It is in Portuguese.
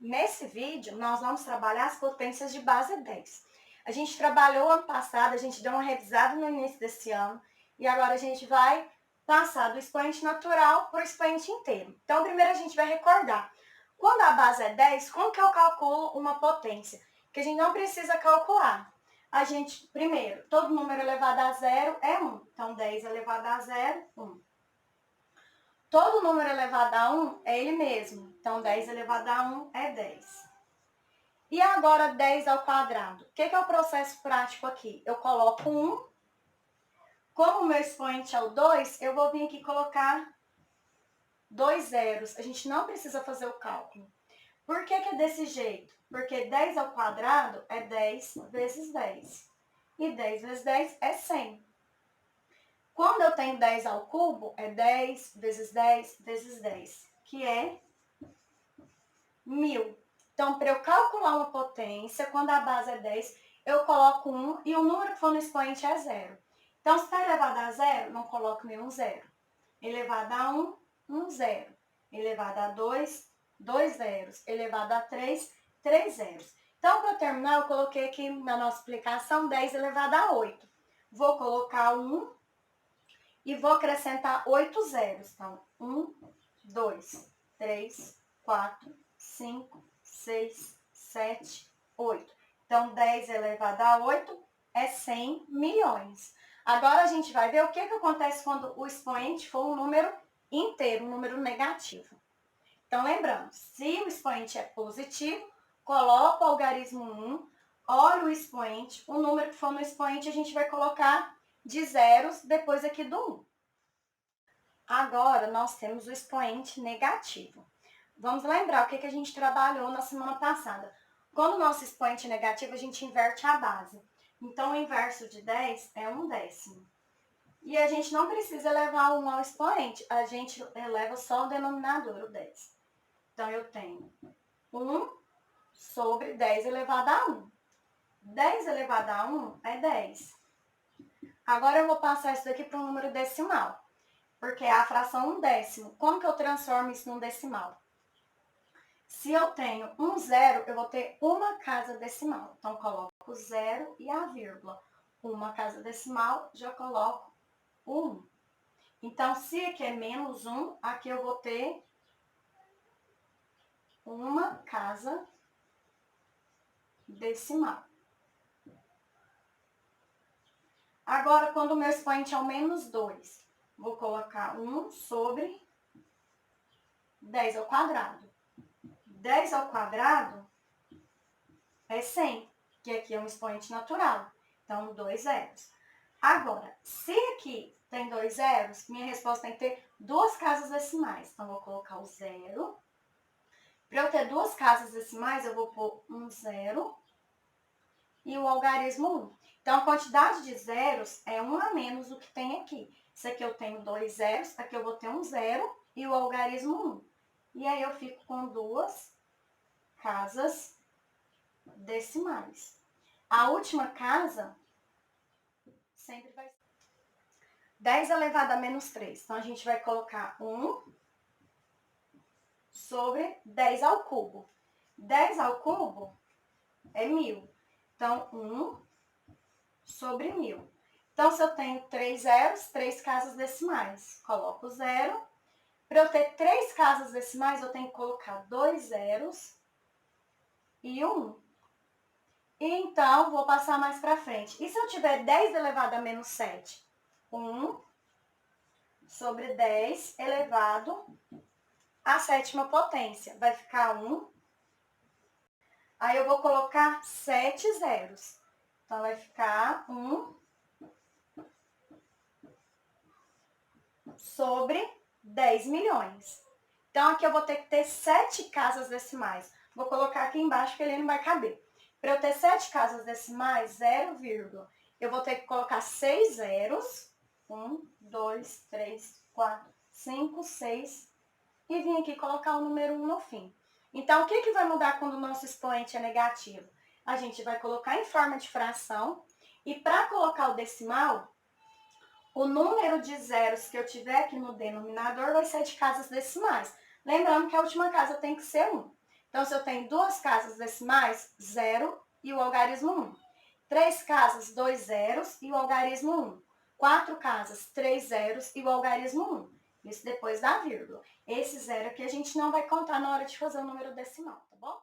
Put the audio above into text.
Nesse vídeo, nós vamos trabalhar as potências de base 10. A gente trabalhou ano passado, a gente deu uma revisada no início desse ano, e agora a gente vai passar do expoente natural para o expoente inteiro. Então, primeiro a gente vai recordar. Quando a base é 10, como que eu calculo uma potência? Que a gente não precisa calcular. A gente, primeiro, todo número elevado a zero é 1. Então, 10 elevado a zero, 1. Todo número elevado a 1 é ele mesmo. Então, 10 elevado a 1 é 10. E agora 10 ao quadrado. O que é o processo prático aqui? Eu coloco 1. Como o meu expoente é o 2, eu vou vir aqui colocar 2 zeros. A gente não precisa fazer o cálculo. Por que é desse jeito? Porque 10 ao quadrado é 10 vezes 10. E 10 vezes 10 é 100. Quando eu tenho 10 ao cubo, é 10 vezes 10 vezes 10, que é 1000. Então, para eu calcular uma potência, quando a base é 10, eu coloco 1 e o número que for no expoente é 0. Então, se está elevado a 0, não coloco nenhum 0. Elevado a 1, 1 zero. Elevado a 2, 2 zeros. Elevado a 3, 3 zeros. Então, para terminar, eu coloquei aqui na nossa explicação 10 elevado a 8. Vou colocar 1 e vou acrescentar 8 zeros. Então, 1, 2, 3, 4, 5, 6, 7, 8. Então, 10 elevado a 8 é 100 milhões. Agora, a gente vai ver o que acontece quando o expoente for um número inteiro, um número negativo. Então, lembrando, se o expoente é positivo, coloca o algarismo 1, olha o expoente, o número que for no expoente a gente vai colocar de zeros depois aqui do 1. Agora, nós temos o expoente negativo. Vamos lembrar o que a gente trabalhou na semana passada. Quando o nosso expoente é negativo, a gente inverte a base. Então, o inverso de 10 é 1/10. E a gente não precisa elevar o 1 ao expoente, a gente eleva só o denominador, o 10. Então, eu tenho 1 sobre 10 elevado a 1. 10 elevado a 1 é 10. Agora, eu vou passar isso daqui para um número decimal, porque é a fração 1/10. Como que eu transformo isso num decimal? Se eu tenho um zero, eu vou ter uma casa decimal. Então, coloco 0 e a vírgula. Uma casa decimal, já coloco 1. Então, se aqui é menos 1, aqui eu vou ter uma casa decimal. Agora, quando o meu expoente é o menos 2, vou colocar 1 sobre 10 ao quadrado. 10 ao quadrado é 100, que aqui é um expoente natural. Então, 2 zeros. Agora, se aqui tem 2 zeros, minha resposta tem que ter duas casas decimais. Então, vou colocar o 0. Para eu ter duas casas decimais, eu vou pôr um 0 e o algarismo 1. Então, a quantidade de zeros é 1 a menos do que tem aqui. Se aqui eu tenho 2 zeros, aqui eu vou ter um 0 e o algarismo 1. E aí, eu fico com duas casas decimais. A última casa sempre vai ser 10 elevado a menos 3. Então, a gente vai colocar 1 sobre 10 ao cubo. 10 ao cubo é 1000. Então, 1 sobre 1000. Então, se eu tenho 3 zeros, 3 casas decimais, coloco 0. Para eu ter 3 casas decimais, eu tenho que colocar 2 zeros e 1. E então, vou passar mais para frente. E se eu tiver 10 elevado a menos 7? 1 sobre 10 elevado à sétima potência. Vai ficar 1. Aí eu vou colocar 7 zeros. Então, vai ficar 1 sobre 10 milhões. Então, aqui eu vou ter que ter 7 casas decimais. Vou colocar aqui embaixo que ele não vai caber. Para eu ter 7 casas decimais, 0, eu vou ter que colocar 6 zeros. 1, 2, 3, 4, 5, 6. E vim aqui colocar o número 1 no fim. Então, o que vai mudar quando o nosso expoente é negativo? A gente vai colocar em forma de fração. E para colocar o decimal, o número de zeros que eu tiver aqui no denominador vai ser de casas decimais. Lembrando que a última casa tem que ser 1. Então, se eu tenho 2 casas decimais, 0 e o algarismo 1. 3 casas, 2 zeros e o algarismo 1. 4 casas, 3 zeros e o algarismo 1. Isso depois da vírgula. Esse zero aqui a gente não vai contar na hora de fazer o número decimal, tá bom?